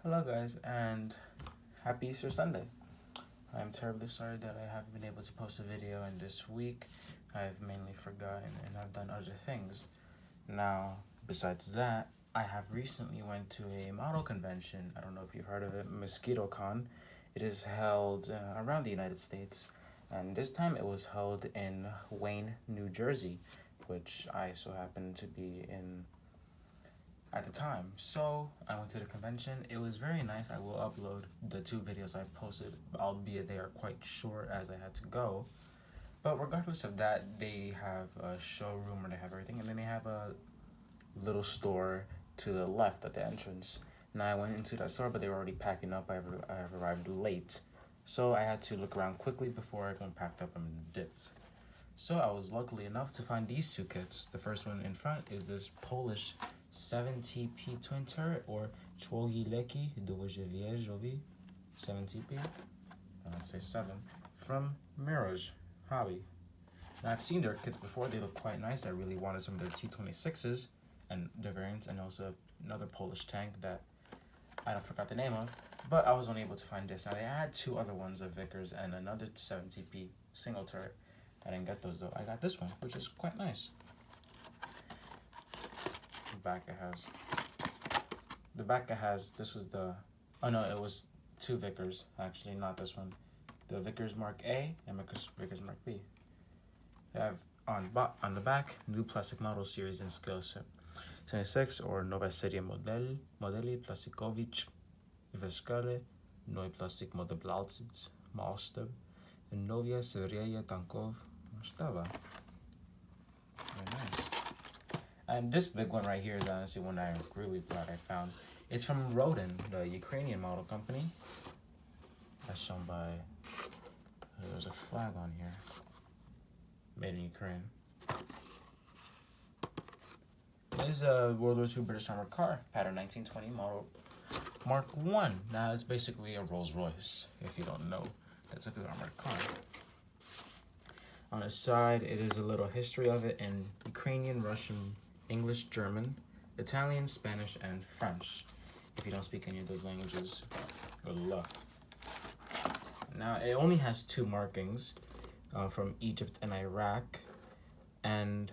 Hello guys and happy Easter Sunday. I'm terribly sorry that I haven't been able to post a video in this week. I've mainly forgotten and I've done other things. Now, besides that, I have recently went to a model convention. I don't know if you've heard of it, Mosquito Con. It is held around the United States, and this time it was held in Wayne, New Jersey, which I so happen to be in at the time. So I went to the convention. It was very nice. I will upload the two videos I posted, albeit they are quite short as I had to go. But regardless of that, they have a showroom where they have everything, and then they have a little store to the left at the entrance. Now I went into that store, but they were already packing up. I arrived late, so I had to look around quickly before everyone packed up and dipped. So I was lucky enough to find these two kits. The first one in front is this Polish 7TP twin turret, or Człogi Leki Dwojeżowi 7TP. I'd say 7 from Mirage Hobby. Now I've seen their kits before. They look quite nice. I really wanted some of their T26s and their variants, and also another Polish tank that I forgot the name of, but I was only able to find this. Now they had two other ones of Vickers and another 7TP single turret. I didn't get those though. I got this one, which is quite nice. The back it has, this was the, oh no, it was two Vickers, actually, not this one. The Vickers Mark A and Vickers Mark B. They have on the back, new plastic model series in scale 76 or Nova Serie Modeli Plastikovic Wyskale, Noi Plastik Model Blauzic Master, and Novia Seria Tankov Stava. Very nice. And this big one right here is honestly one I'm really glad I found. It's from Rodens, the Ukrainian model company. That's shown by, there's a flag on here. Made in Ukraine. It is a World War II British Armored car, pattern 1920 model Mark 1. Now it's basically a Rolls Royce, if you don't know. That's a good armored car. On the side, it is a little history of it in Ukrainian, Russian, English, German, Italian, Spanish, and French. If you don't speak any of those languages, good luck. Now, it only has two markings from Egypt and Iraq, and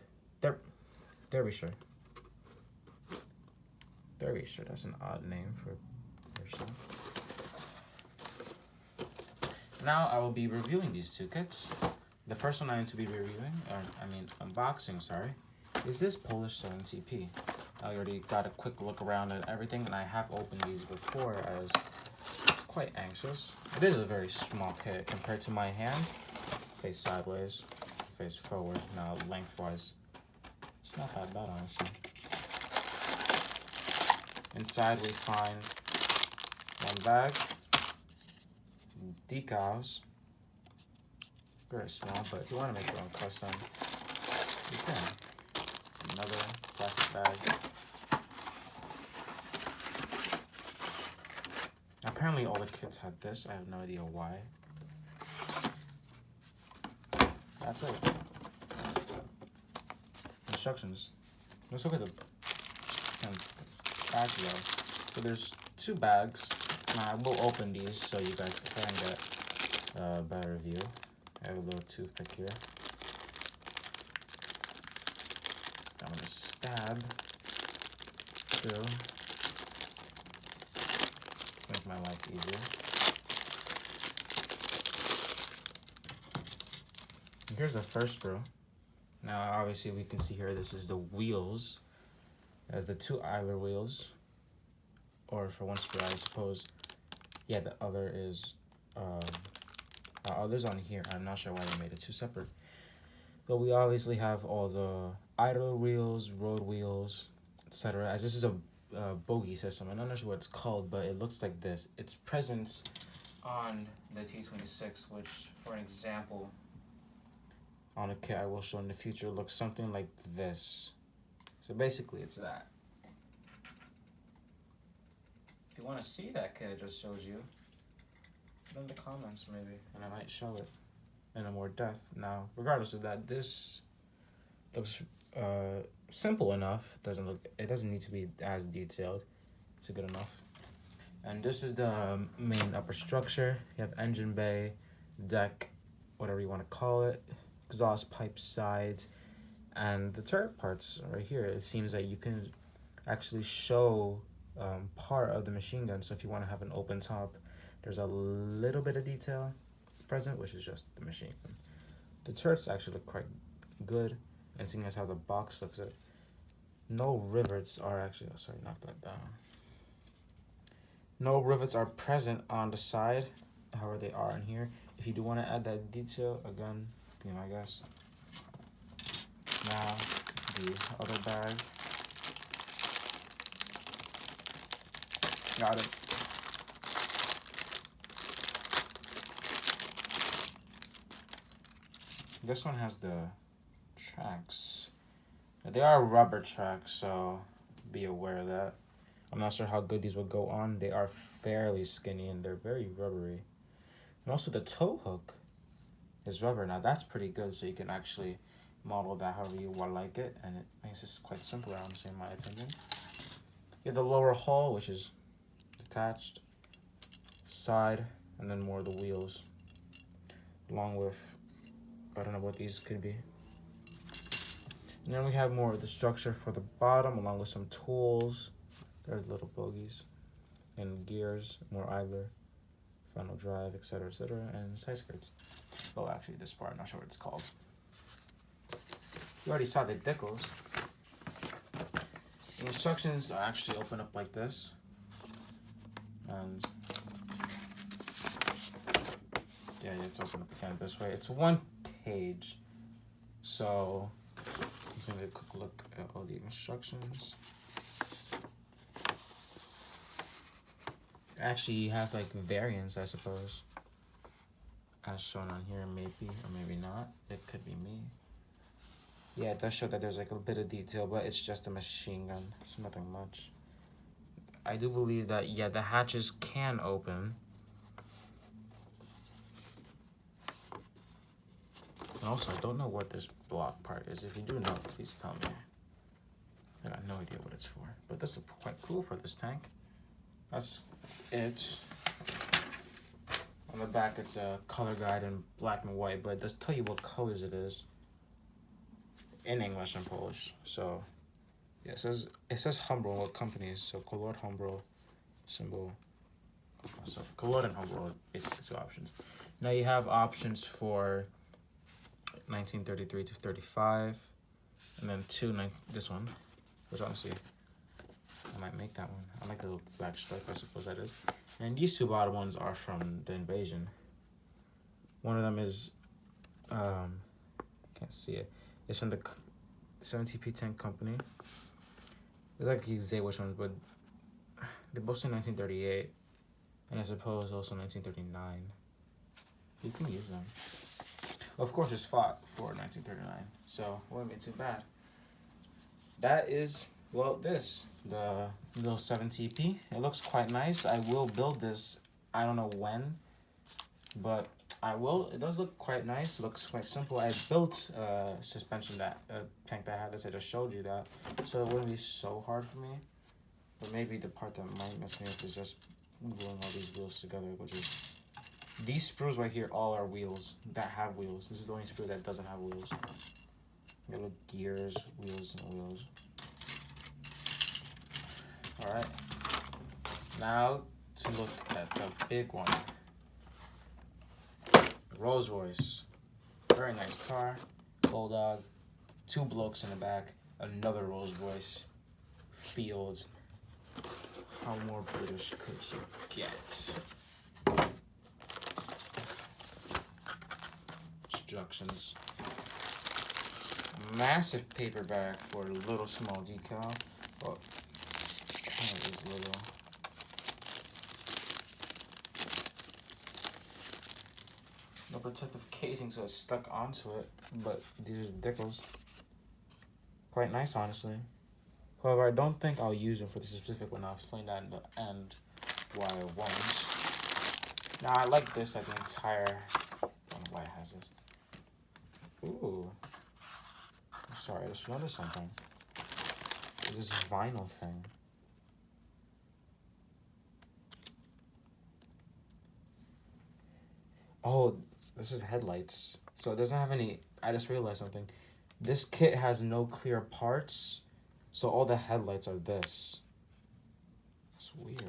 Derbyshire. Derbyshire, that's an odd name for a person. Now, I will be reviewing these two kits. The first one I am to be reviewing, unboxing, is this Polish 7TP. I already got a quick look around at everything, and I have opened these before. I was quite anxious. It is a very small kit compared to my hand. Face sideways, face forward. Now lengthwise, it's not that bad, honestly. Inside we find one bag, decals. Very small, but if you want to make your own custom, you can. Another plastic bag. Apparently all the kits had this. I have no idea why. That's it. Instructions. Let's look at the bags though. So there's two bags. Now I will open these so you guys can get a better view. I have a little toothpick here. I'm gonna stab through. Make my life easier. And here's the first screw. Now obviously we can see here this is the wheels. It has the two idler wheels. Or for one screw I suppose. Yeah, the other is others on here. I'm not sure why they made it two separate. But we obviously have all the idler wheels, road wheels, etc. As this is a bogie system. I'm not sure what it's called, but it looks like this. It's present on the T26, which, for an example, on a kit I will show in the future, looks something like this. So basically, it's that. If you want to see that kit, it just shows you. Put in the comments maybe, and I might show it in a more depth. Now, regardless of that, this looks simple enough. It doesn't need to be as detailed. It's good enough. And this is the main upper structure. You have engine bay, deck, whatever you want to call it, exhaust pipe sides, and the turret parts right here. It seems that you can actually show part of the machine gun. So if you want to have an open top, there's a little bit of detail present, which is just the machine gun. The turrets actually look quite good, and seeing as how the box looks, no rivets are actually, oh, sorry, knock that down. No rivets are present on the side, however they are in here. If you do want to add that detail, again, be my guest. Now, the other bag. Got it. This one has the tracks. They are rubber tracks, so be aware of that. I'm not sure how good these will go on. They are fairly skinny and they're very rubbery. And also the tow hook is rubber. Now that's pretty good, so you can actually model that however you want like it, and it makes this quite simple, I would say, in my opinion. You have the lower hull, which is detached, side, and then more of the wheels, along with, I don't know what these could be. And then we have more of the structure for the bottom, along with some tools. There's little bogies and gears, more idler, final drive, etc., and side skirts. Oh, actually, this part, I'm not sure what it's called. You already saw the decals. The instructions are actually open up like this. And yeah, it's open up kind of this way. It's one page. So let's give a quick look at all the instructions. Actually, you have like variants, I suppose, as shown on here, maybe or maybe not. It could be me. Yeah, it does show that there's like a bit of detail, but it's just a machine gun. It's nothing much. I do believe that, yeah, the hatches can open. And also, I don't know what this block part is. If you do know, please tell me. I got no idea what it's for. But this is quite cool for this tank. That's it. On the back, it's a color guide in black and white, but it does tell you what colors it is in English and Polish. So yeah, it says Humbrol, what companies. So Kolor, Humbrol, symbol. So Kolor and Humbrol are basically two options. Now you have options for 1933 to 35, and then this one, which honestly, I might make that one. I like the little black stripe, I suppose that is. And these two bottom ones are from the Invasion. One of them is, can't see it. It's from the 70p tank company. It's like you say which ones, but they both say 1938, and I suppose also 1939. So you can use them. Of course, it's fought for 1939, so it wouldn't be too bad. That is, well, the little 7TP. It looks quite nice. I will build this, I don't know when, but I will. It does look quite nice. It looks quite simple. I built a suspension tank that I had this. I just showed you that, so it wouldn't be so hard for me. But maybe the part that might mess me up is just gluing all these wheels together, which is these screws right here. All are wheels that have wheels. This is the only screw that doesn't have wheels. You got little gears, wheels, and wheels. All right. Now to look at the big one. Rolls Royce, very nice car, Bulldog, two blokes in the back, another Rolls Royce, Fields. How more British could you get? Instructions. Massive paper bag for a little small decal. Well, kind of is little. No protective casing, so it's stuck onto it, but these are decals. Quite nice, honestly. However, I don't think I'll use them for the specific one. I'll explain that in the end why I won't. Now, I like this, like the entire, I don't know why it has this. Ooh. I'm sorry, I just noticed something. This vinyl thing. Oh, this is headlights. So it doesn't have any... I just realized something. This kit has no clear parts. So all the headlights are this. It's weird.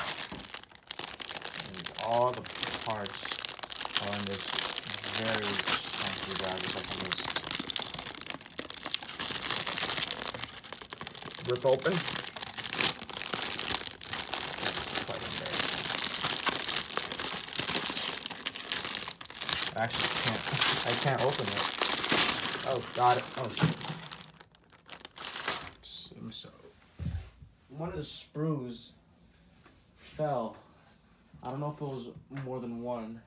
And all the parts are in this very funky bag. It's like this. Rip open. I actually can't open it. Oh, got it. Oh, shit. So, one of the sprues fell. I don't know if it was more than one.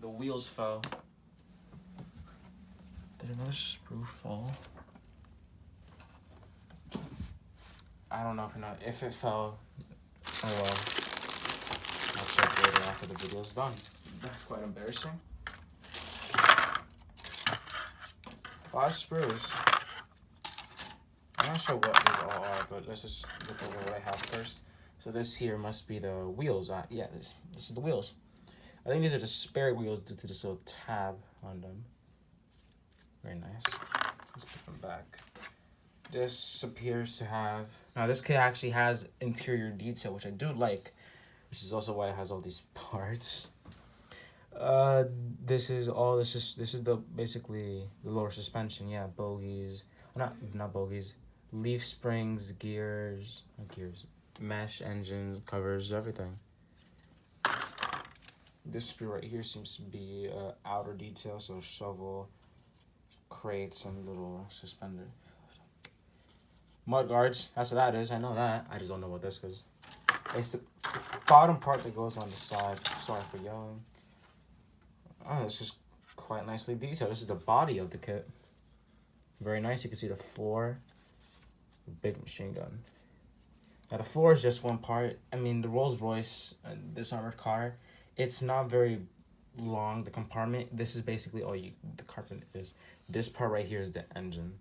The wheels fell. Did another sprue fall? I don't know if it fell. Oh well. I'll check later after the video's done. That's quite embarrassing. A lot of sprues. I'm not sure what these all are, but let's just look over what I have first. So this here must be the wheels. Yeah, this is the wheels. I think these are the spare wheels due to this little tab on them. Very nice. Let's put them back. This appears to have... Now this kit actually has interior detail, which I do like. Which is also why it has all these parts. This is the basically the lower suspension. Yeah, bogies. Not bogies. Leaf springs, gears, mesh, engine, covers, everything. This sprue right here seems to be outer detail, so shovel, crates, and little suspender. Mud guards, that's what that is. I know that. I just don't know what this is. It's the bottom part that goes on the side. Sorry for yelling. Oh, this is quite nicely detailed. This is the body of the kit. Very nice. You can see the floor. Big machine gun. Now the floor is just one part. I mean, the Rolls Royce, this armored car, it's not very long. The compartment. This is basically all the carpet is. This part right here is the engine.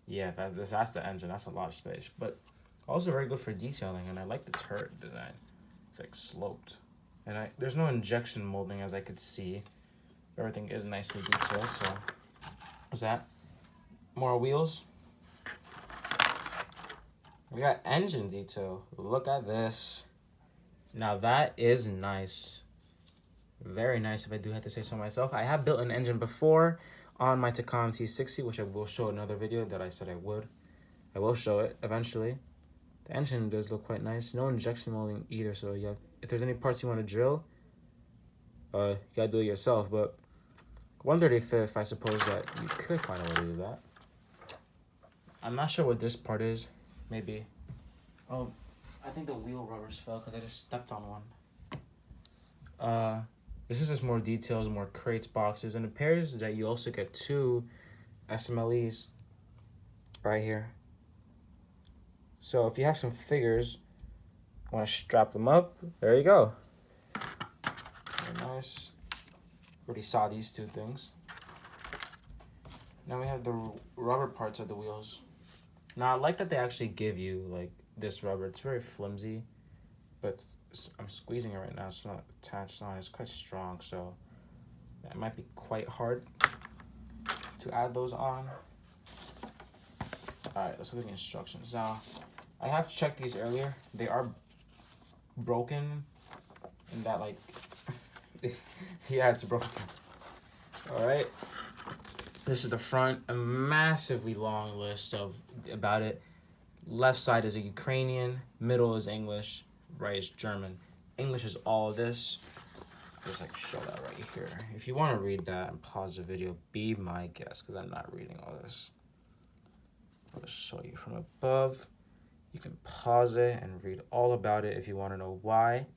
Yeah, that's the engine. That's a lot of space, but also very good for detailing. And I like the turret design. It's like sloped, and there's no injection molding as I could see. Everything is nicely detailed. So, what's that? More wheels. We got engine detail. Look at this. Now that is nice. Very nice if I do have to say so myself. I have built an engine before on my Tacom T60, which I will show in another video that I said I would. I will show it eventually. The engine does look quite nice. No injection molding either, so yeah. If there's any parts you want to drill, you gotta do it yourself. But 1/35, I suppose that you could find a way to do that. I'm not sure what this part is. Maybe. Oh, I think the wheel rubbers fell because I just stepped on one. This is just more details, more crates, boxes, and it appears that you also get 2 SMLEs right here. So if you have some figures, want to strap them up, there you go. Very nice. Already saw these 2 things. Now we have the rubber parts of the wheels. Now I like that they actually give you like this rubber. It's very flimsy, but I'm squeezing it right now. It's not attached on. It's quite strong, so it might be quite hard to add those on. All right, let's look at the instructions. Now, I have checked these earlier. They are broken in that like, yeah, it's broken. All right. This is the front, a massively long list about it. Left side is a Ukrainian, middle is English, right is German. English is all of this. Just like show that right here. If you want to read that and pause the video, be my guest, because I'm not reading all this. I'll just show you from above. You can pause it and read all about it if you want to know why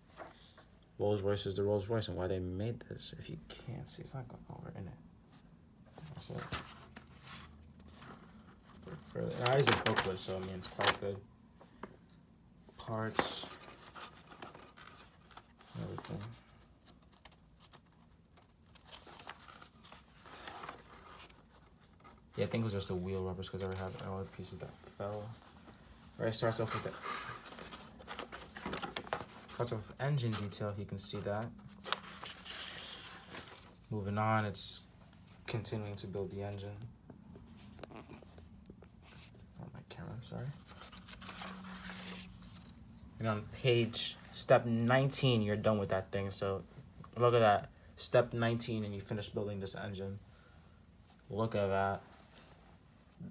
Rolls Royce is the Rolls Royce and why they made this. If you can't see, it's not going over in it. So, now it's a booklet, so I mean it's quite good. Parts, everything. Yeah, I think it was just the wheel rubbers because I already had all the pieces that fell. Alright, starts off with the engine detail, if you can see that. Moving on, it's continuing to build the engine. Oh, my camera, I'm sorry. And on step 19, you're done with that thing. So look at that. Step 19 and you finish building this engine. Look at that.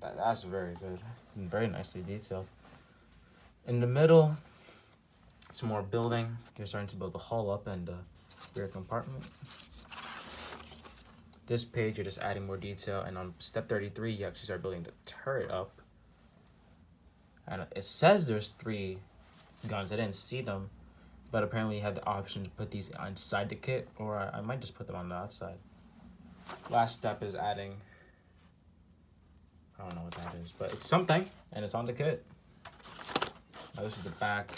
That's very good. And very nicely detailed. In the middle, it's more building. You're starting to build the hull up and the rear compartment. This page, you're just adding more detail. And on step 33, you actually start building the turret up. And it says there's 3 guns. I didn't see them, but apparently you had the option to put these inside the kit, or I might just put them on the outside. Last step is adding, I don't know what that is, but it's something, and it's on the kit. Now this is the back,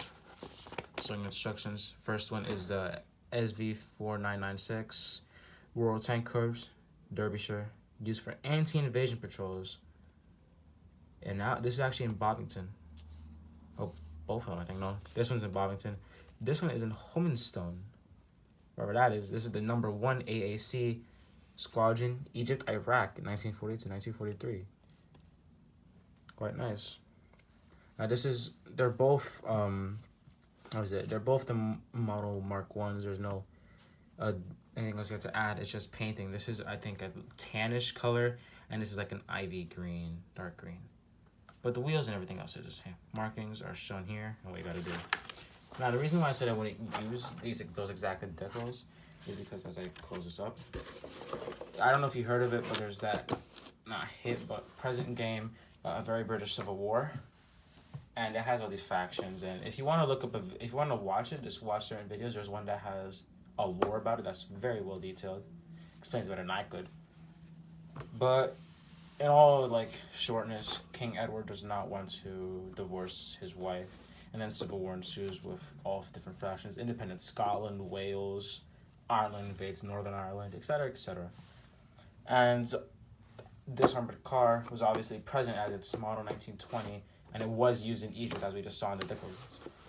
showing instructions. First one is the SV4996 Royal Tank Corps, Derbyshire, used for anti-invasion patrols. And now this is actually in Bovington. Oh, both of them, I think. No, this one's in Bovington. This one is in Homenstone, wherever that is. This is the number 1 AAC Squadron, Egypt, Iraq, 1940 to 1943. Quite nice. Now they're both, they're both the model Mark 1s. There's no anything else you have to add. It's just painting. This is, I think, a tannish color, and this is like an ivy green, dark green. But the wheels and everything else is the same. Markings are shown here, and what you gotta do. Now, the reason why I said I wouldn't use those exact decals is because as I close this up, I don't know if you heard of it, but there's that, not hit, but present game, A Very British Civil War. And it has all these factions. And if you want to look up, if you want to watch it, just watch certain videos. There's one that has a lore about it that's very well detailed. Explains better than I could. But in all like shortness, King Edward does not want to divorce his wife, and then civil war ensues with all different factions: independent Scotland, Wales, Ireland invades Northern Ireland, etc., etc. And this armored car was obviously present as its model 1920, and it was used in Egypt as we just saw in the decals.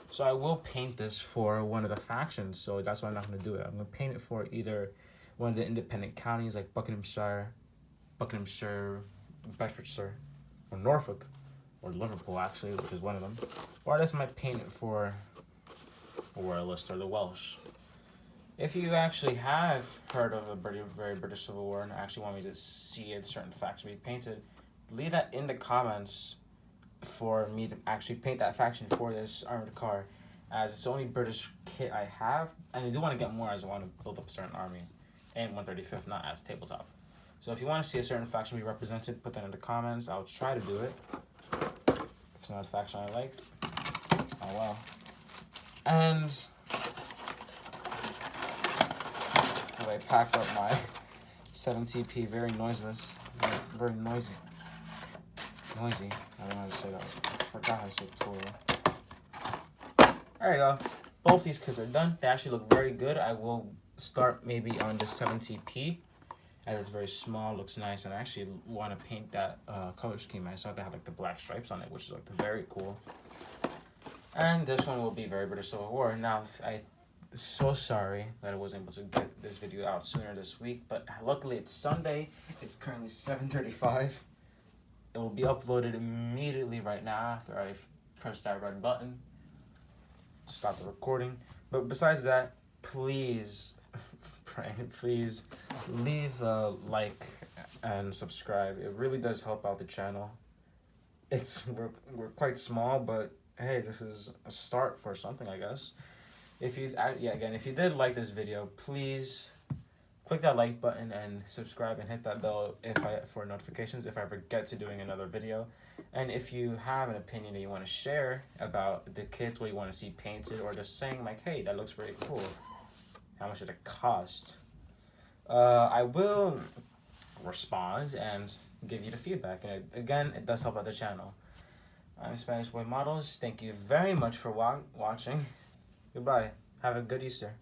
So I will paint this for one of the factions. So that's why I'm not going to do it. I'm going to paint it for either one of the independent counties like Buckinghamshire, Bedfordshire, or Norfolk, or Liverpool actually, which is one of them. Or I just might paint it for a Royalist or the Welsh. If you actually have heard of a very British Civil War and actually want me to see a certain faction be painted, leave that in the comments for me to actually paint that faction for this armored car, as it's the only British kit I have, and I do want to get more as I want to build up a certain army in 135th, not as tabletop. So if you want to see a certain faction be represented, put that in the comments. I'll try to do it. If it's not a faction I like, oh well. And I packed up my 7TP, very noiseless, very noisy. I don't know how to say that. I forgot how to say it before. There you go. Both these kits are done. They actually look very good. I will start maybe on the 7TP, as it's very small, looks nice, and I actually want to paint that color scheme. I saw they had like the black stripes on it, which is like very cool. And this one will be very British Civil War. Now, I'm so sorry that I wasn't able to get this video out sooner this week, but luckily it's Sunday. It's currently 7:35. It will be uploaded immediately right now after I press that red button to stop the recording. But besides that, please, please leave a like and subscribe. It really does help out the channel. We're quite small, but hey, this is a start for something, I guess. If you did like this video, please click that like button and subscribe and hit that bell for notifications if I ever get to doing another video. And if you have an opinion that you want to share about the kits, what you want to see painted, or just saying like, hey, that looks really cool, how much did it cost, I will respond and give you the feedback. And again, it does help out the channel. I'm Spanish Boy Models. Thank you very much for watching. Goodbye. Have a good Easter.